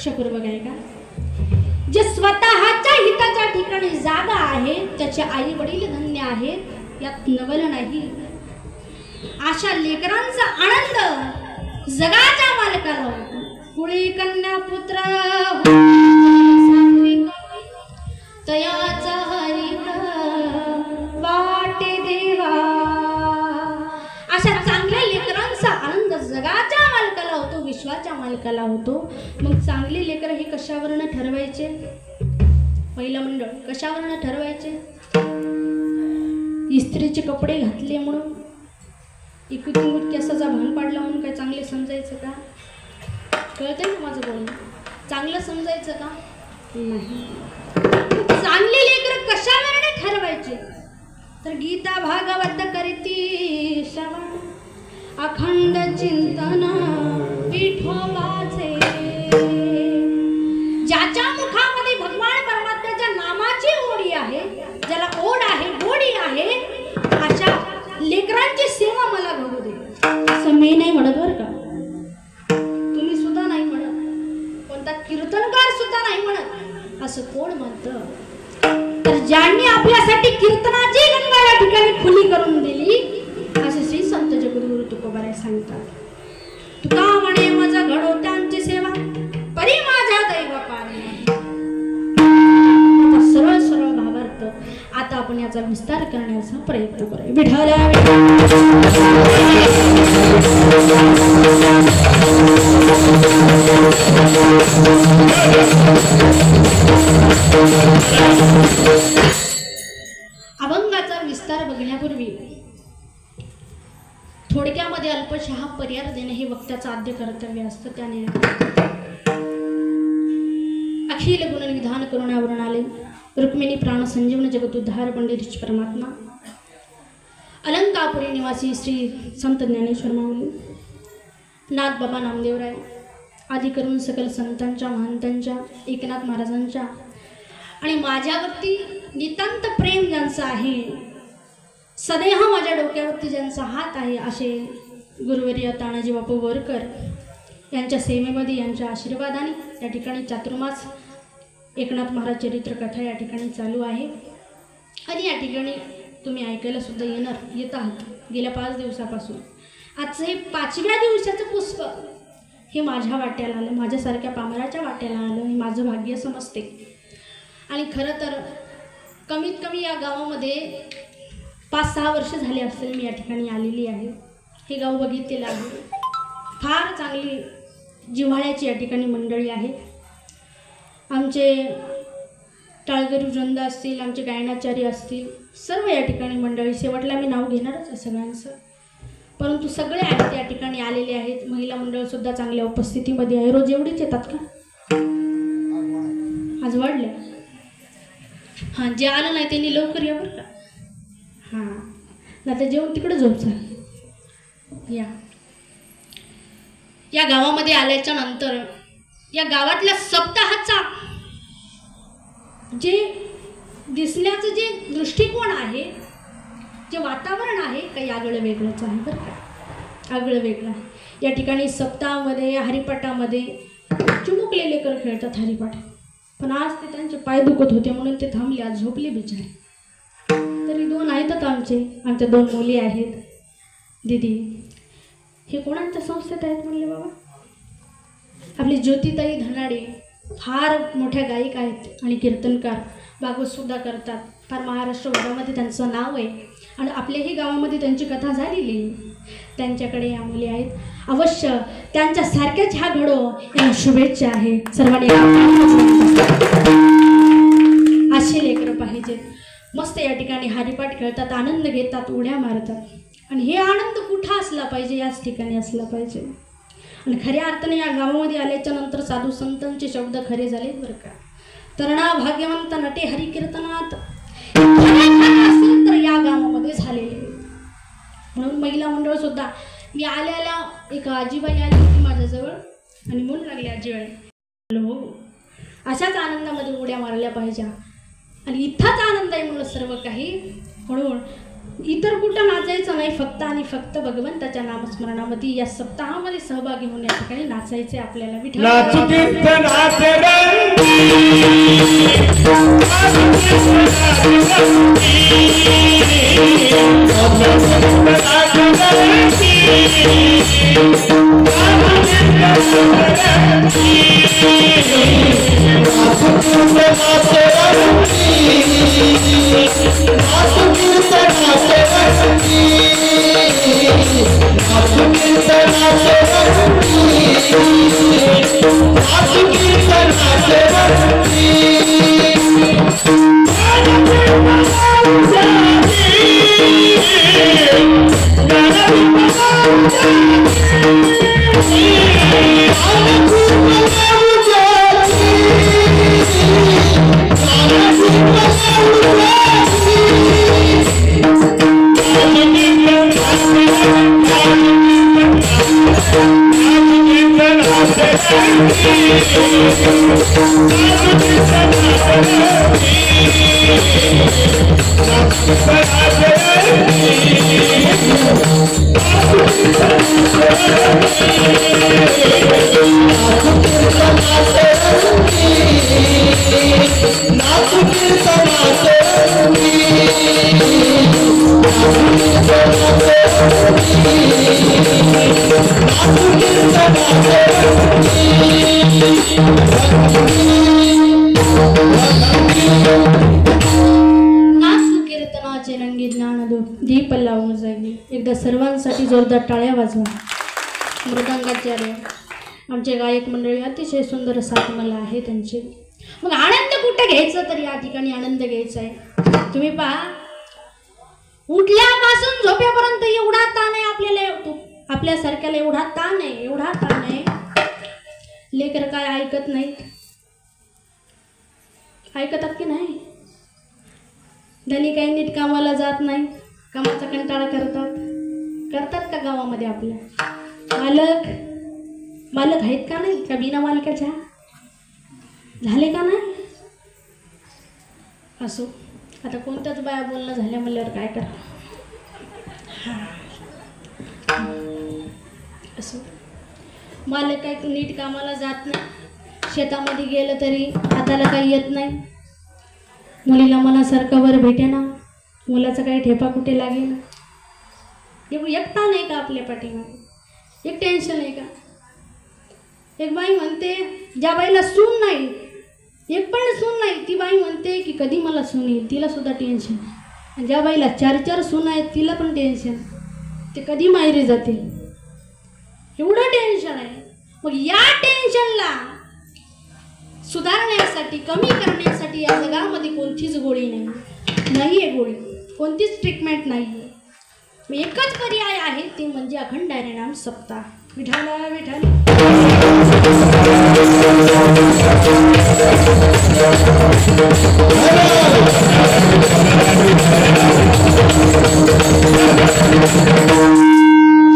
लक्ष करू बघा का, जे स्वतःच्या हिताच्या ठिकाणी जागा आहे त्याचे आई वडील धन्य आहेत, यात नवल नाही. अशा लेकरांचा आनंद जगाच्या मालकाला होतो. कुळी कन्या पुत्र तयाचा हरित वाटे देवा. अशा चांगल्या लेकरांचा आनंद जगाच्या मालकाला होतो, विश्वाच्या मालकाला होतो. मग चांगले लेकर हे कशावरनं ठरवायचे? पहिलं मंडळ कशावरनं ठरवायचे? इस्त्रीचे कपडे घातले म्हणून, इकडून केसाचा भान पाडला म्हणून काय चांगले समजायचं का? कळतंय का माझं बोलणं? चांगलं समजायचं का? नाही. चांगले लेकर कशावरनं ठरवायचे? तर गीता भागवत करीती श्रवण, अखंड चिंतन विठोबाचे. ज्याच्या मुखामध्ये भगवान परमात्म्याच्या नामाची ओढी आहे, ज्याला ओढ आहे, गोडी आहे, अशा लेकरांची सेवा मला घडू दे. असं मी नाही म्हणत बरं का, तुम्ही सुद्धा नाही म्हणत, कोणता कीर्तनकार सुद्धा नाही म्हणत. असं कोण म्हणतं? तर ज्यांनी आपल्यासाठी कीर्तनाची गंगा या ठिकाणी खुली करून दिली, असे श्री संत जगद्गुरु तुकोबाराय सांगतात. तुका म्हणे माझा घडो त्यांची सेवा, परी माझ्या दैव पारे. सरळ सरळ भावार्थ आता आपण याचा विस्तार करण्याचा प्रयत्न करूया. विठ्ठल अभंगाचा विस्तार बघण्यापूर्वी थोडक्यामध्ये अल्पशः पर्याय देणे हे वक्त्याचं आद्य कर्तव्य असतं. त्याने अखिल गुणनिधान करुणावरून आले रुक्मिणी प्राण संजीवन जगतुद्धार पंडित परमात्मा अलंकापुरी निवासी श्री संत ज्ञानेश्वर माऊली, नाथ बाबा नामदेवराय आदी करून सकल संतांच्या, महंतांच्या, एकनाथ महाराजांच्या आणि माझ्यावरती नितांत प्रेम ज्यांचं आहे, सदैव माझ्या डोक्यावरती ज्यांचा हात आहे, असे गुरुवर्य तानाजी बापू बोरकर यांच्या सेवेमध्ये, यांच्या आशीर्वादाने या ठिकाणी चातुर्मास एकनाथ महाराज चरित्र कथा या ठिकाणी चालू आहे. आणि या ठिकाणी तुम्ही ऐकायला सुद्धा येत आहात गेल्या 5 दिवसापासून. आजचं हे 5व्या दिवसाचं पुष्प हे माझ्या वाट्याला आलं, माझ्यासारख्या पामराच्या वाट्याला आलं, हे माझं भाग्य समजते. आणि खरं तर कमीत कमी या गावामध्ये 5-6 वर्ष झाले असेल मी या ठिकाणी आलेली आहे. हे गाव बघितलेलं आहे. फार चांगली जिव्हाळ्याची या ठिकाणी मंडळी आहे. आमचे टाळगरी वृंद असतील, आमचे गायनाचार्य असतील, सर्व या ठिकाणी मंडळी. शेवटला मी नाव घेणारच आहे सगळ्यांचं, परंतु सगळे आहेत या ठिकाणी आलेले आहेत. महिला मंडळसुद्धा चांगल्या उपस्थितीमध्ये आहे. रोज एवढीच येतात का? आज वाढले? हां, जे आलं नाही त्यांनी लवकर या बरं का. हां, नाही तर जेवण तिकडं झोपचा. या गावामध्ये आल्याच्या नंतर या गावातल्या सप्ताहाचा जे दिसण्याचं जे दृष्टिकोन आहे, जे वातावरण आहे, काही आगळं वेगळंच आहे बरं का. आगळं वेगळं आहे. या ठिकाणी सप्ताहामध्ये हरिपाठामध्ये चिमुकले लेकर खेळतात हरिपाठ, पण आज ते त्यांचे पाय दुखत होते म्हणून ते थांबले, आज झोपले बिचारे. तरी 2 आहेतच आमच्या 2 मुली आहेत. दीदी हे कोणाच्या संस्थेत आहेत म्हणले बाबा? आपली ज्योतिताई धनाडे फार मोठ्या गायिक आहेत आणि कीर्तनकार, भागवतसुद्धा करतात. फार महाराष्ट्रभरामध्ये त्यांचं नाव आहे आणि आपल्याही गावामध्ये त्यांची कथा झालेली. त्यांच्याकडे या मुली आहेत. अवश्य त्यांच्यासारख्याच ह्या घडो यांना शुभेच्छा आहे. सर्वांनी असे लेकरं पाहिजेत. मस्त या ठिकाणी हरिपाठ खेळतात, आनंद घेतात, उड्या मारतात. आणि हे आनंद कुठं असला पाहिजे? याच ठिकाणी असला पाहिजे. आणि खऱ्या अर्थाने या गावामध्ये आल्याच्या नंतर साधू संतांचे शब्द खरे झाले बरं का. तरणा भाग्यवंत नटे हरिकीर्तनात असेल तर या गावामध्ये झालेले. म्हणून महिला मंडळ सुद्धा मी आल्याला एक आजीबाई आली होती माझ्याजवळ आणि म्हणून लागली आजीबाई हो अशाच आनंदामध्ये उड्या मारल्या पाहिजे. आणि इथंच आनंद आहे म्हणून सर्व काही. म्हणून इतर कुठं नाचायचं नाही, फक्त आणि फक्त भगवंताच्या नामस्मरणामध्ये या सप्ताहामध्ये सहभागी होऊन या ठिकाणी नाचायचे आपल्याला. विठ्ठल दीप लावून जाईल. एकदा सर्वांसाठी जोरदार टाळ्या वाजवा. मृदंगाचार्य आमचे गायक मंडळी अतिशय सुंदर साथ मला आहे त्यांचे. मग आनंद कुठे घ्यायचा, तर या ठिकाणी आनंद घ्यायचा आहे. तुम्ही पहा, उठल्यापासून झोपेपर्यंत एवढा ताण आहे आपल्याला, आपल्यासारख्याला एवढा ताण आहे, एवढा ताण आहे. लेकर काय ऐकत नाहीत, ऐकतात की नाही? धनी काही नीट कामाला जात नाही, कामाचा कंटाळा करतात का गावामध्ये? आपल्या मालक आहेत का नाही? का बिना मालकाच्या झाले का नाही? असो, आता कोणत्याच बाया बोलणं झाल्या म्हणल्यावर काय करा. असो, मालक काही नीट कामाला जात नाही, शेतामध्ये गेलं तरी हाताला काही येत नाही, मुलीला मनासारखं वर भेटेना, मुलाचा काही ठेपा कुठे लागेल. एक ताण आहे का आपल्या पाठीमागे? एक टेन्शन आहे का? एक बाई म्हणते, ज्या बाईला सून नाही, एक पण सून नाही, ती बाई म्हणते की कधी मला सून येईल, तिला सुद्धा टेन्शन. आणि ज्या बाईला 4 सून आहेत तिला पण टेन्शन, ते कधी माहेरी जाते, एवढं टेन्शन आहे. मग या टेन्शनला सुधारण्यासाठी, कमी करण्यासाठी या जगामध्ये कोणतीच गोळी नाही आहे. गोळी कोणतीच ट्रीटमेंट नाही आहे. एकच पर्याय आहे, ते म्हणजे अखंड हरिनाम सप्ताह. विठाला विठाल.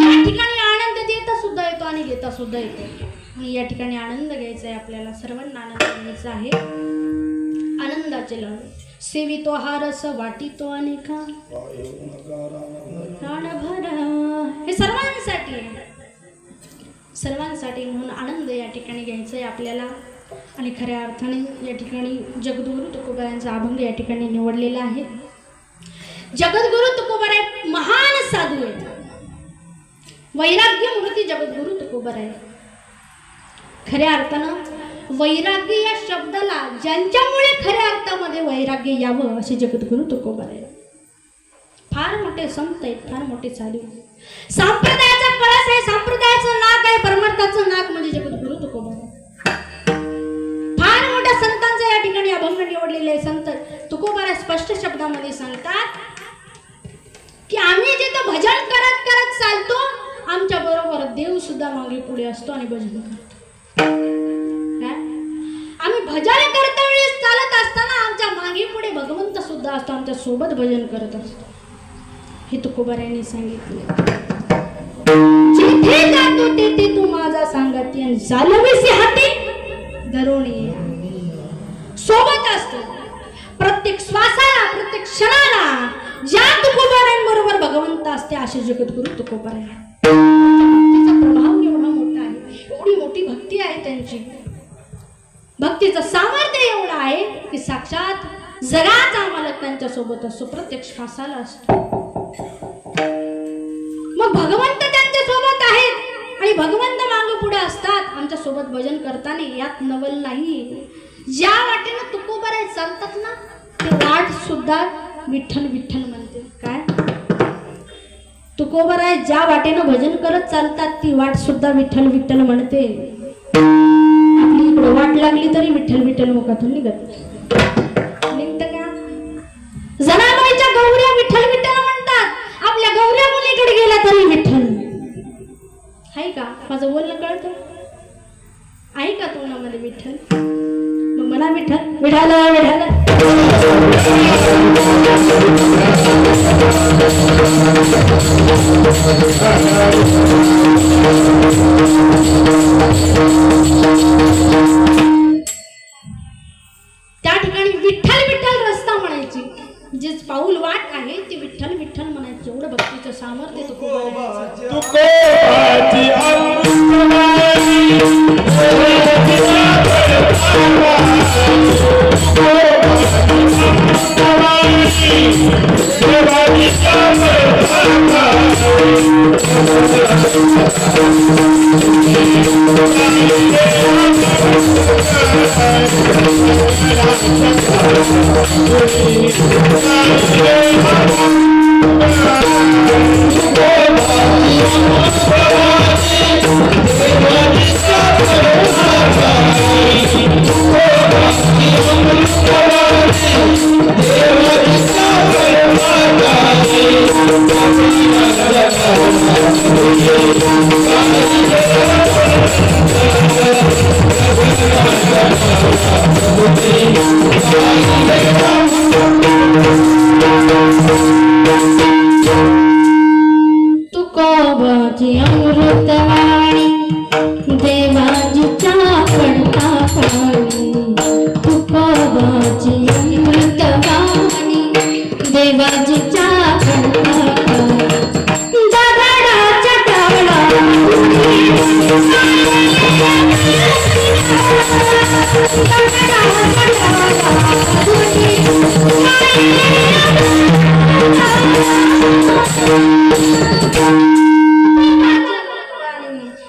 या ठिकाणी आनंद देता सुद्धा येतो आणि घेता सुद्धा येतो. आणि या ठिकाणी आनंद घ्यायचा आहे आपल्याला, सर्वांना आनंद घ्यायचा आहे. आनंदाचे लाडू सेवितो हा रस वाटितो अनेका प्राणभर, हे सर्वांसाठी आहे, सर्वांसाठी. म्हणून आनंद या ठिकाणी घ्यायचा आहे आपल्याला. आणि खऱ्या अर्थाने या ठिकाणी जगद्गुरु तुकोबारायांचा अभंग या ठिकाणी निवडलेला आहे. जगद्गुरु तुकोबाराय महान साधू आहेत, वैराग्य मूर्ती जगद्गुरु तुकोबाराय. खऱ्या अर्थानं वैराग्य या शब्दाला ज्यांच्यामुळे खऱ्या अर्थामध्ये वैराग्य यावं असे जगद्गुरु तुकोबाराय. फार मोठे संत आहेत, फार मोठे साधू. संप्रदायाचा कळस आहे, संप्रदायाचं नाक आहे, परमार्थाचं नाक म्हणजे जगद्गुरु तुकोबाराय. फार मोठ्या संतांचा या ठिकाणी अभंग निवडलेले संत तुकोबाराय स्पष्ट शब्दामध्ये सांगतात की आम्ही जिथं भजन करत करत चालतो, आमच्या बरोबर देव सुद्धा मागे पुढे असतो आणि भजन करतो. आम्ही भजन करता वेळेस चालत असताना आमच्या मागे पुढे भगवंत सुद्धा असतो, आमच्या सोबत भजन करत असतो. हे तुकोबारायांनी सांगितले. जिथे जातो तेथे तू माझा सांगती आणि चालविसे हाती धरून सोबत असतो. प्रत्येक श्वासाला, प्रत्येक क्षणाला ज्या तुकोबारायांबरोबर भगवंत असते असे जगद्गुरु तुकोबाराय आहे. भक्तीचा प्रभाव एवढा मोठा आहे, एवढी मोठी भक्ती आहे त्यांची. भक्तीचं सामर्थ्य एवढं आहे की साक्षात जगाचा मालक त्यांच्या सोबत असतो, प्रत्यक्ष श्वासाला असतो. मग भगवंत त्यांच्या सोबत आहेत आणि भगवंत मागे पुढे असतात आमच्या सोबत भजन करताना. यात नवल नाही. ज्या वाटेनं तुकोबाराय चालतात ना ते वाट सुद्धा विठ्ठल विठ्ठल म्हणते. काय तुकोबाराय ज्या वाटेनं भजन करत चालतात ती वाट सुद्धा विठ्ठल विठ्ठल म्हणते. आपली इकडे वाट लागली तरी विठ्ठल विठ्ठल मुखातून निघत निघत का. जनाबाईच्या गौऱ्या विठ्ठल विठ्ठल म्हणतात, आपल्या गौऱ्या मुलीकडे गेला तरी विठ्ठल. आहे का माझं बोलणं कळतं? आहे का तोंडामध्ये विठ्ठल? मग म्हणा विठ्ठल विठाला विठाला. त्या ठिकाणी विठ्ठल विठ्ठल रस्ता म्हणायची, जे पाऊल वाट आहे ते विठ्ठल विठ्ठल म्हणायचे. एवढं भक्तीचं सामर्थ्य तुकोबाची अमृतवाणी देवाजीच्या पडता पाणी. तुकोबाची अमृतवाणी देवाजीच्या पडता पाणी. दगडाच्या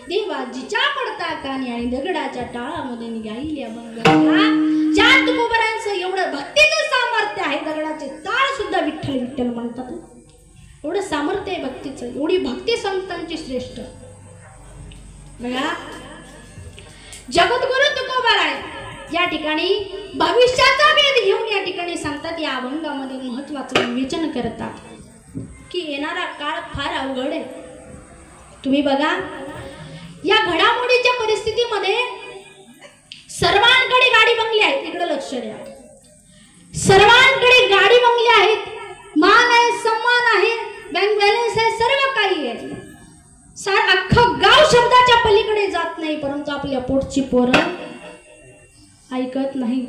देवाजीच्या पडता कानी आणि दगडाच्या टाळामध्ये गायल्या मंगला. ज्या तुकोबारायांचं एवढं भक्तीचं सामर्थ्य आहे, दगडाचे टाळ सुद्धा विठ्ठल विठ्ठल म्हणतात. एवढं सामर्थ्य आहे भक्तीचं, एवढी भक्ती संतांची श्रेष्ठ. बघा जगद्गुरु तुकोबाराय या ठिकाणी भविष्याचा वेध घेऊन या ठिकाणी सांगतात. या अभंगामध्ये महत्वाचं विवेचन करतात की येणारा काळ फार अवघड आहे. तुम्ही बघा या घडामोडीच्या परिस्थितीमध्ये सर्वांकडे गाडी बंगली आहेत. इकडे लक्ष द्या. सर्वांकडे गाडी बंगली आहेत, मान आहे, सम्मान आहे, बँक बॅलन्स आहे, सर्व काही आहे. अख्खं गाव शब्दाच्या पलीकडे जात नाही, परंतु आपल्या पोटची पोरं ऐकत नाही.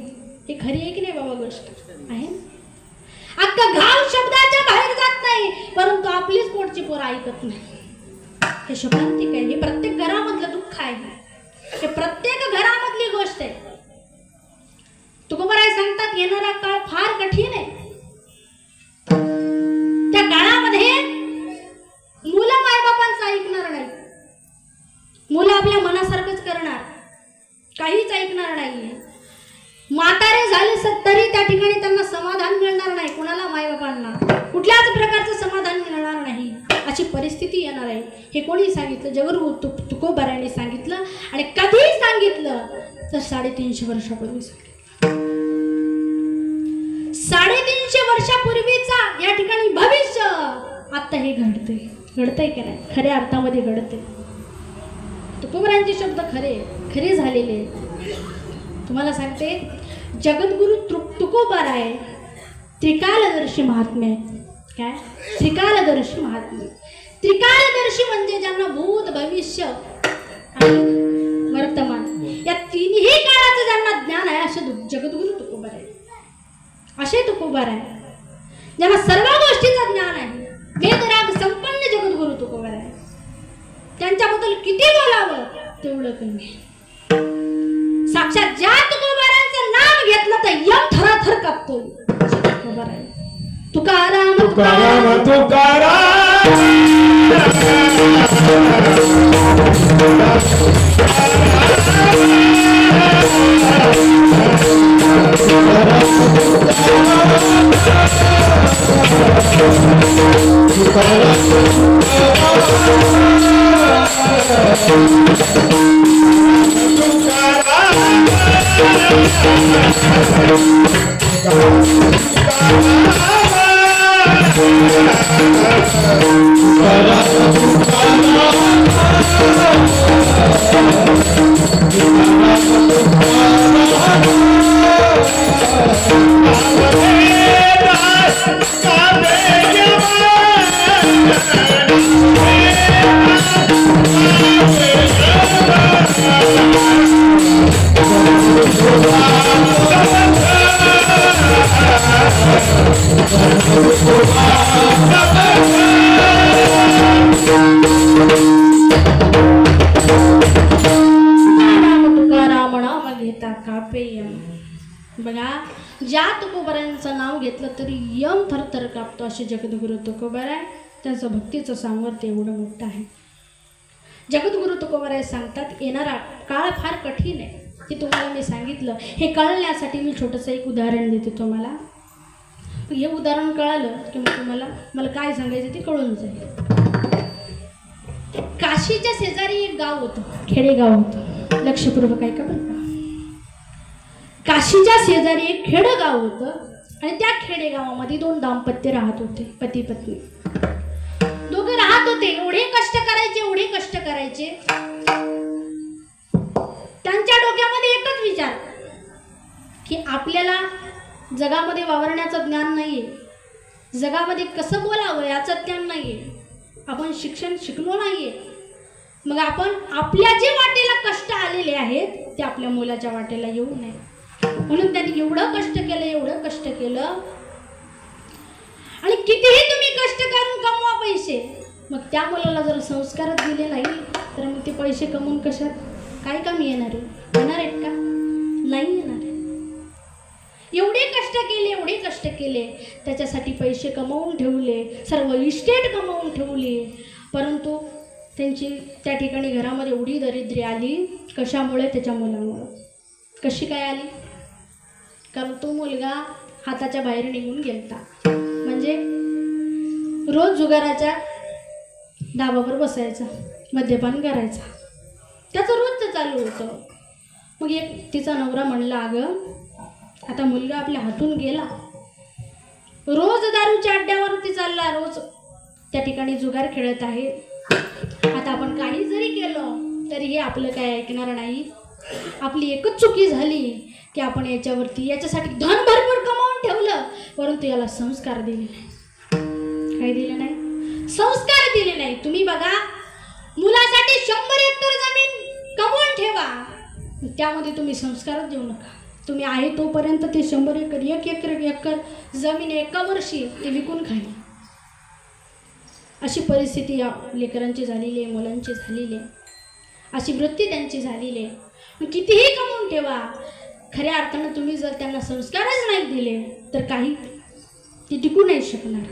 हे खरी आहे की नाही बाबा गोष्ट आहे? अख्खं गाव शब्दाच्या बाहेर जात नाही, परंतु आपलीच पोटची पोरं ऐकत नाही. हे शोकांतिक आहे. हे प्रत्येक घरामधलं दुःख आहे. हे प्रत्येक घरामधली गोष्ट आहे. तुकोबाराय सांगतात येणारा काळ फार कठीण आहे. त्या काळामध्ये मुलं मायबापांचं ऐकणार नाही. मुलं आपल्या मनासारखंच करणार, काहीच ऐकणार नाही. म्हातारे झाले तरी त्या ठिकाणी त्यांना समाधान मिळणार नाही. कुणाला? मायबापांना कुठल्याच प्रकारचं समाधान मिळणार नाही अशी परिस्थिती येणार आहे. हे कोणी सांगितलं? जगद्गुरु तुकोबारायांनी सांगितलं. आणि कधी सांगितलं तर 350 वर्षापूर्वी सांगितलं. 350 वर्षापूर्वीचा या ठिकाणी भविष्य आता हे घडतंय की नाही? खऱ्या अर्थामध्ये घडते. तुकोबारायांचे शब्द खरे झालेले. तुम्हाला सांगते जगद्गुरु तुकोबाराय त्रिकालदर्शी महात्मे. काय? त्रिकालदर्शी महात्मे. त्रिकालदर्शी म्हणजे ज्यांना भूत, भविष्य आणि वर्तमान या तिन्ही काळाचं ज्यांना ज्ञान आहे असे जगद्गुरु तुकोबाराय. असे तुकोबाराय ज्यांना सर्व गोष्टीचं ज्ञान आहे. वेदराग त्याच्याबद्दल किती बोलावं तेवढं कमी. साक्षात ज्या तुकोबारांचं नाव घेतलं तर यम थराथर कापतो. तुकोबार आहे. तुकाराम तुकाराम तुकाराम बघा, ज्या तुकोबारांचं नाव घेतलं तरी यम थरथर कापतो असे जगद्गुरु तुकोबार आहे. त्यांचं भक्तीचं सामर्थ्य एवढं मोठं आहे. जगद्गुरु तुकोबार सांगतात, येणारा काळ फार कठीण आहे. की तुम्हाला मी सांगितलं, हे कळण्यासाठी मी छोटंसं एक उदाहरण देते तुम्हाला. हे उदाहरण कळालं की मग तुम्हाला मला काय सांगायचं ते कळून जाईल. काशीच्या शेजारी एक गाव होतं, खेडेगाव होतं. लक्षपूर्वक ऐका बरं. काशीच्या शेजारी एक खेडेगाव होतं आणि त्या खेडेगावामध्ये 2 दाम्पत्य राहत होते, पती पत्नी. दोघे राहत होते. एवढे कष्ट करायचे. त्यांच्या डोक्यामध्ये एकच विचार की आपल्याला जगामध्ये वावरण्याचं ज्ञान नाहीये, जगामध्ये कसं बोलावं याचं ज्ञान नाहीये, आपण शिक्षण शिकलो नाहीये. मग आपण आपल्या जे वाटेला कष्ट आलेले आहेत ते आपल्या मुलाच्या वाटेला येऊ नये म्हणून त्यांनी एवढं कष्ट केलं. आणि कितीही तुम्ही कष्ट करून कमवा पैसे, मग त्या मुलाला जर संस्कारच दिले नाही तर मग ते पैसे कमवून कशात काय कामी येणार आहेत का? नाही येणार. एवढे कष्ट केले त्याच्यासाठी पैसे कमवून ठेवले, सर्व इस्टेट कमवून ठेवली. परंतु त्यांची त्या ठिकाणी घरामध्ये एवढी दरिद्री आली. कशामुळे? त्याच्या मुलामुळं. कशी काय आली? कारण तो मुलगा हाताच्या बाहेर निघून गेलता. म्हणजे रोज जुगाराच्या डाबावर बसायचा, मद्यपान करायचा, त्याचं रोजचं चालू होतं. मग एक तिचा नवरा म्हणला, अगं आता मुलगा आपल्या हातून गेला, रोज दारूच्या अड्ड्यावरती चालला, रोज त्या ठिकाणी जुगार खेळत आहे. आता आपण काही जरी केलं तरी हे आपलं काय ऐकणार नाही. आपली एकच चुकी झाली की आपण याच्यासाठी धन भरपूर कमावून ठेवलं, परंतु याला संस्कार दिले नाही. काय दिले नाही? संस्कार दिले नाही. तुम्ही बघा, मुलासाठी 100 हेक्टर जमीन कमवून ठेवा, त्यामध्ये तुम्ही संस्कारच देऊ नका. तुम्ही आहे तोपर्यंत ते 100 एकर 1 एकर जमीन एका वर्षी ते विकून खाली. अशी परिस्थिती या लेकरांची झालेली आहे, मुलांची झालेली आहे. अशी वृत्ती त्यांची झालेली आहे. कितीही कमवून ठेवा, खऱ्या अर्थानं तुम्ही जर त्यांना संस्कारच नाही दिले तर काही ती टिकू नाही शकणार.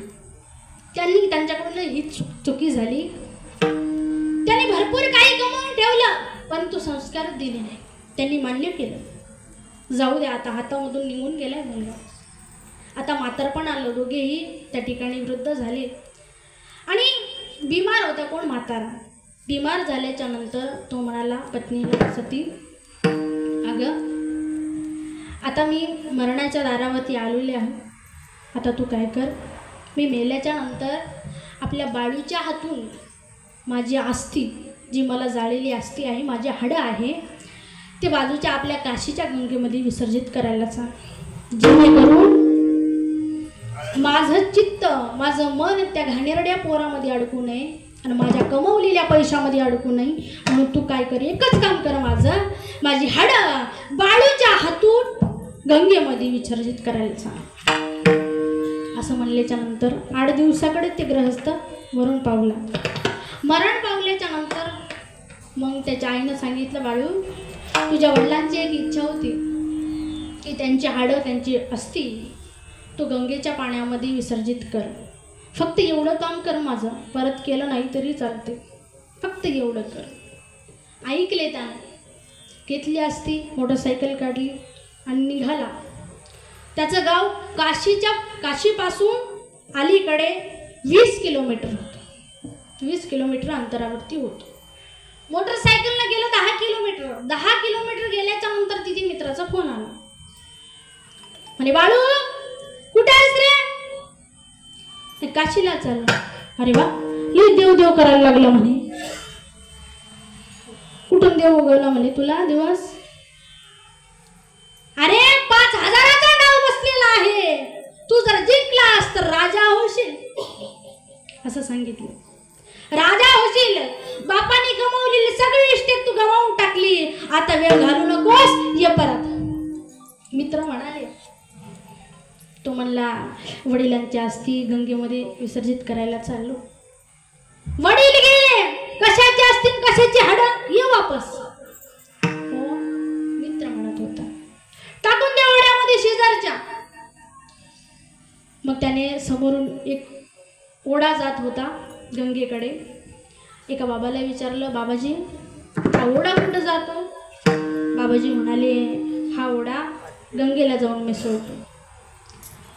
त्यांच्याकडून ही चुकी झाली. त्यांनी भरपूर काही कमवून ठेवलं परंतु संस्कारच दिले नाही. त्यांनी मान्य केलं, जाऊ द्या, आता हातामधून निघून गेलाय मुलगा. आता म्हातारपण आलं, दोघेही त्या ठिकाणी वृद्ध झाले आणि बिमार होता. कोण? म्हातारा. बिमार झाल्याच्या नंतर तो म्हणाला पत्नीला, सती अगं आता मी मरणाच्या दारावरती आलेले आहे, आता तू काय कर, मी मेल्याच्या नंतर आपल्या बाळूच्या हातून माझी अस्थी, जी मला जाळलेली अस्थी आहे, माझी हाडं आहे, ते बाजूच्या आपल्या काशीच्या गंगेमध्ये विसर्जित करायला सांग, जेणेकरून माझं चित्त, माझं मन त्या घाणेरड्या पोरामध्ये अडकू नये आणि माझ्या कमवलेल्या पैशामध्ये अडकू नये. म्हणून तू काय कर, एकच काम कर, माझी हाडं बाळूच्या हातून गंगेमध्ये विसर्जित करायला सांग. असं म्हणल्याच्या नंतर 8 दिवसाकडे ते ग्रहस्थ मरण पावला. मरण पावल्याच्या नंतर मग त्याच्या आईनं सांगितलं, बाळू तुझ्या वडिलांची एक इच्छा होती की त्यांची हाडं, त्यांची अस्थी तू गंगेच्या पाण्यामध्ये विसर्जित कर. फक्त एवढं काम कर माझं, परत केलं नाही तरी चालते, फक्त एवढं कर. ऐकले त्यानं, घेतली अस्थी, मोटरसायकल काढली आणि निघाला. त्याचं गाव काशीपासून अलीकडे 20 किलोमीटर होतं. 20 किलोमीटर अंतरावरती होतं. मोटरसायकलनं गेलं 10 किलोमीटर. 10 किलोमीटर गेल्याच्या नंतर तिथे मित्राचा फोन आला. म्हणे, बाळू कुठे आहेस रे? काशीला चाललं. अरे वा, लई देव देव करायला लागला म्हणे. कुठून देव उगवला म्हणे तुला दिवस? अरे 5,000चा डाव बसलेला आहे, तू जर जिंकलास तर राजा होशील असं सांगितलं. राजा होशील. बापाने गमावलेली सगळी इस्टेट तू गमावून टाकली, आता वेळ घालू नकोस, ये परत. मित्र म्हणाले. तो म्हणला, वडिलांची अस्थी गंगेमध्ये विसर्जित करायला चाललो. वडील गेले, कशाची अस्थी कशाची हाडं, ये वापस. हो, मित्र म्हणत होता, टाकून द्या ओढ्यामध्ये शेजारच्या. मग त्याने समोरून एक ओढा जात होता गंगेकडे. एका बाबाला विचारलं, बाबाजी हा ओढा कुठं जातो? बाबाजी म्हणाले, हा ओढा गंगेला जाऊन मिसळतो.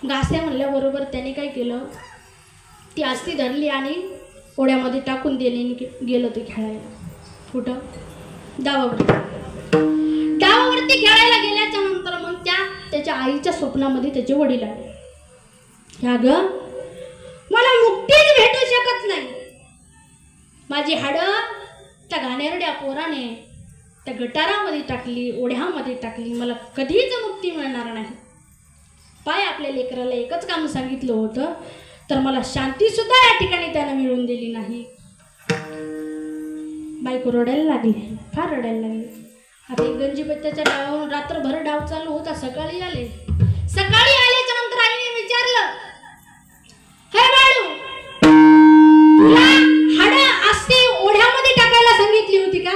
घास्या म्हणल्याबरोबर त्याने काय केलं, ती अस्थी धरली आणि ओढ्यामध्ये टाकून दिली आणि गेलं ते खेळायला. कुठं? डावावरती खेळायला गेल्याच्या नंतर मग त्याच्या आईच्या स्वप्नामध्ये त्याचे वडील आले. ह्या ग, मला मुक्तीच भेटू शकत नाही, माझी हाडं त्या घाणेरड्या पोराने त्या गटारामध्ये टाकली, ओढ्यामध्ये टाकली, मला कधीच मुक्ती मिळणार नाही. पाय आपल्या लेकराला एकच काम सांगितलं होतं, तर मला शांती सुद्धा या ठिकाणी त्यानं मिळवून दिली नाही. बायको रडायला लागली, फार रडायला लागली. आता गंजीपत्त्याच्या डावावरून रात्रभर डाव चालू होता. सकाळी आल्याच्या नंतर आईने विचारलं, हे बाळू, तुला हाडं अस्थी ओढ्यामध्ये टाकायला सांगितली होती का?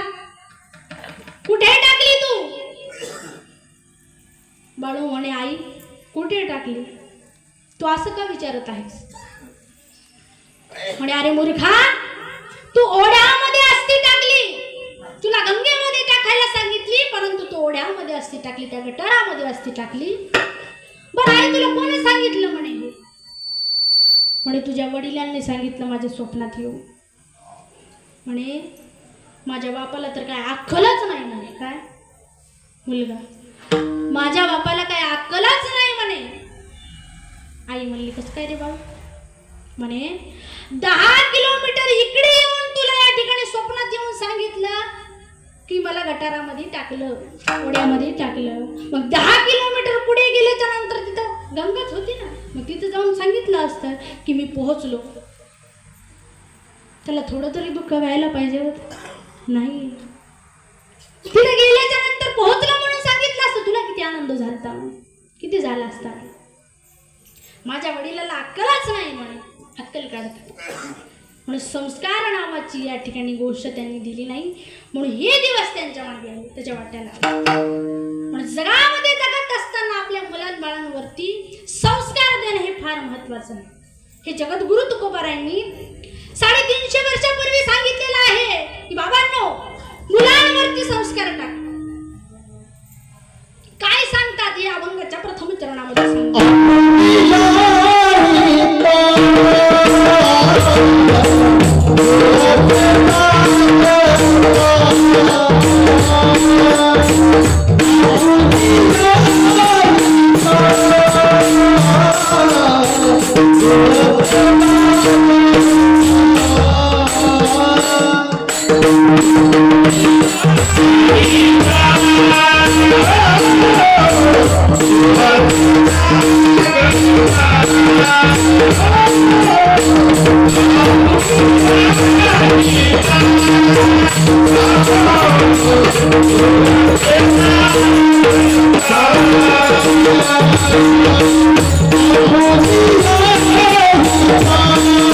कुठे टाकली तू? बाळू म्हणे, आई कुठे टाकली? तू असं का विचारत आहेस? म्हणे, अरे मूर्खा, तू ओढ्यामध्ये अस्थी टाकली. तुला गंगेमध्ये टाकायला सांगितली, परंतु तू ओढ्यामध्ये अस्थी टाकली, त्या गटारामध्ये अस्थी टाकली. बरं आई, तुला कोणी सांगितलं? म्हणे तुझ्या वडिलांनी सांगितलं माझ्या स्वप्नात येऊ. म्हणे माझ्या बापाला तर काय अक्कलच नाही म्हणे. काय मुलगा, माझ्या बापाला काय अक्कलच नाही म्हणे. आई म्हणली, कसं काय रे बाबा? म्हणे 10 किलोमीटर इकडे येऊन तुला या ठिकाणी स्वप्नात येऊन सांगितलं की मला गटारामध्ये टाकलं, ओढ्यामध्ये टाकलं. मग 10 किलोमीटर पुढे गेल्याच्या नंतर तिथं गंगाच होती ना, मग तिथं जाऊन सांगितलं असतं की मी पोहोचलो. त्याला थोडं तरी दुःख व्हायला पाहिजे होतं? नाही. तिथे गेल्याच्या नंतर पोहोचलं म्हणून सांगितलं असतं, तुला किती आनंद झाला, किती झाला असता. माझ्या वडिलाला अक्कलच नाही म्हणे, अक्कल काढतात म्हणून संस्कार नावाची या ठिकाणी गोष्ट त्यांनी दिली नाही, म्हणून हे दिवस त्यांच्या मागे आले, त्याच्या वाट्याला. म्हणून जगामध्ये जगत असताना आपल्या मुलांबाळांवरती संस्कार देणं हे फार महत्वाचं आहे. हे जगद्गुरु तुकोबारायांनी 350 वर्षापूर्वी सांगितलेलं आहे की बाबांनो, मुलांवरती संस्कार टाक. काय सांगतात हे अभंगाच्या प्रथम चरणामध्ये सांगतात.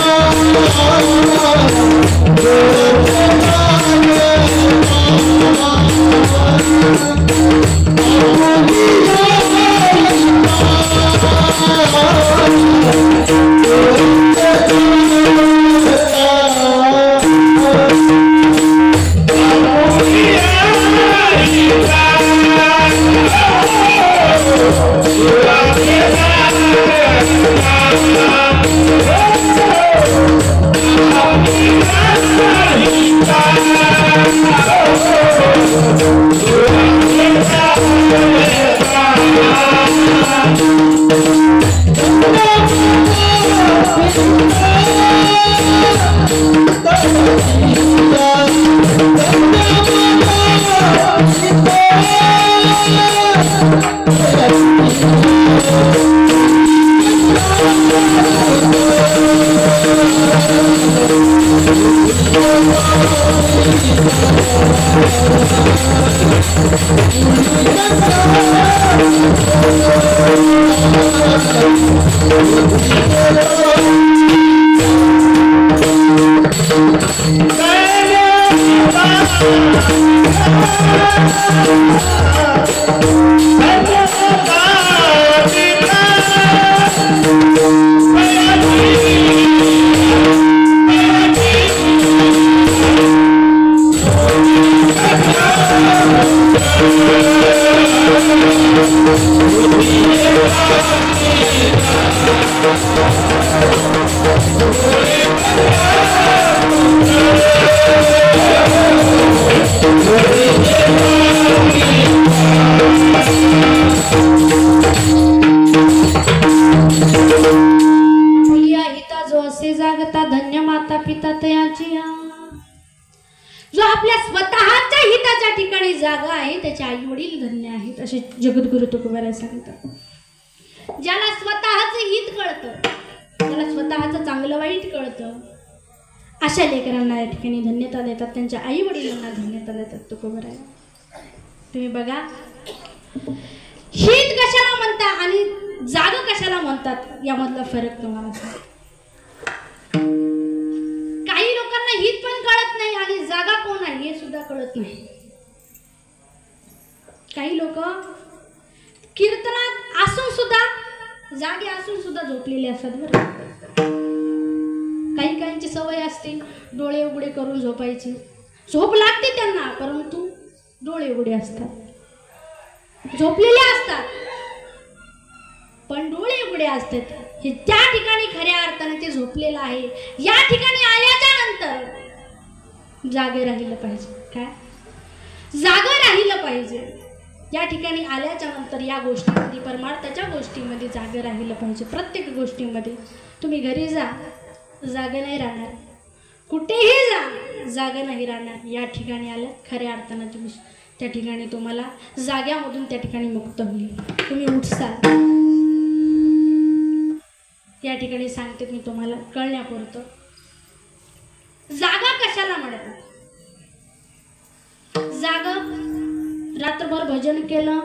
Oh, धन्य माता पिता तयाची जो आपल्या स्वतःच्या हिताच्या ठिकाणी जागा आहे त्याचे आई वडील धन्य आहेत असे जगद्गुरु तुकोबाराय सांगतात. ज्याला स्वतःच हित कळतं, ज्याला स्वतःचं चांगलं वाईट कळतं, अशा लेकरांना या ठिकाणी धन्यता देतात, त्यांच्या आई वडिलांना धन्यता देतात तुकोबाराय. तुम्ही बघा हित कशाला म्हणतात आणि जागा कशाला म्हणतात यामधला फरक तुम्हाला सांगतो. काही लोकांना हित पण कळत नाही आणि जागा कोण आहे हे सुद्धा कळत नाही. काही लोक कीर्तनात असून सुद्धा, जागे असून सुद्धा झोपलेले असतात बरं. काही काहींची सवय असते डोळे उघडे करून झोपायची, झोप लागते त्यांना परंतु डोळे उघडे असतात, झोपलेले असतात पण डोळे उघडे असतात. हे त्या ठिकाणी खऱ्या अर्थाने ते झोपलेलं आहे. या ठिकाणी आल्याच्या नंतर जागे राहिलं पाहिजे. काय जागा राहिलं पाहिजे. या ठिकाणी आल्याच्या नंतर या गोष्टीमध्ये, परमार्थाच्या गोष्टीमध्ये जागे राहिलं पाहिजे. प्रत्येक गोष्टीमध्ये तुम्ही घरी जा, जागा नाही राहणार, कुठेही जा जागा नाही राहणार. या ठिकाणी आल्या खऱ्या अर्थाने तुम्ही त्या ठिकाणी तुम्हाला जाग्यामधून त्या ठिकाणी मुक्त होईल, तुम्ही उठसाल. या ठिकाणी सांगते मी तुम्हाला कळण्यापुरतं. जागा कशाला म्हणतात? जागा रात्रभर भजन केलं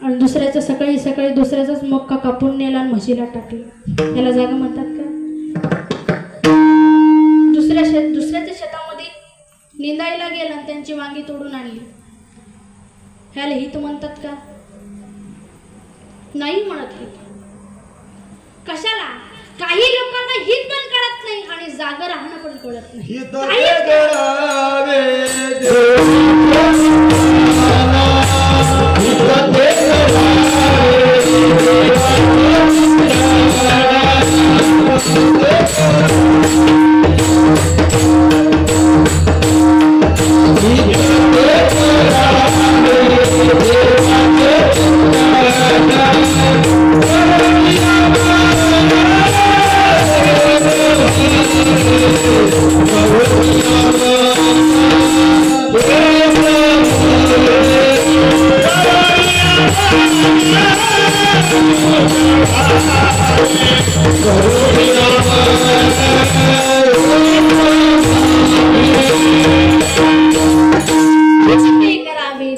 आणि दुसऱ्याचं सकाळी सकाळी दुसऱ्याचाच मक्का कापून नेला आणि म्हशीला टाकलं, याला जागा म्हणतात का? दुसऱ्याच्या शेतामध्ये निंदायला गेला आणि त्यांची वांगी तोडून आणली, ह्याला हित म्हणतात का? नाही म्हणत हित. कशाला? काही लोकांना हित पण कळत नाही आणि जागा राहणं पण कळत नाही.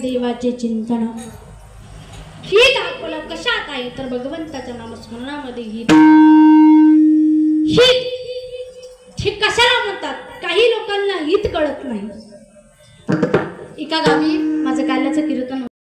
देवाचे चिंतन हित आपलं कशात आहे तर भगवंताच्या नामस्मरणामध्ये हित. हे कशाला म्हणतात? काही लोकांना हित कळत नाही. एका गावी माझं काल्याचं कीर्तन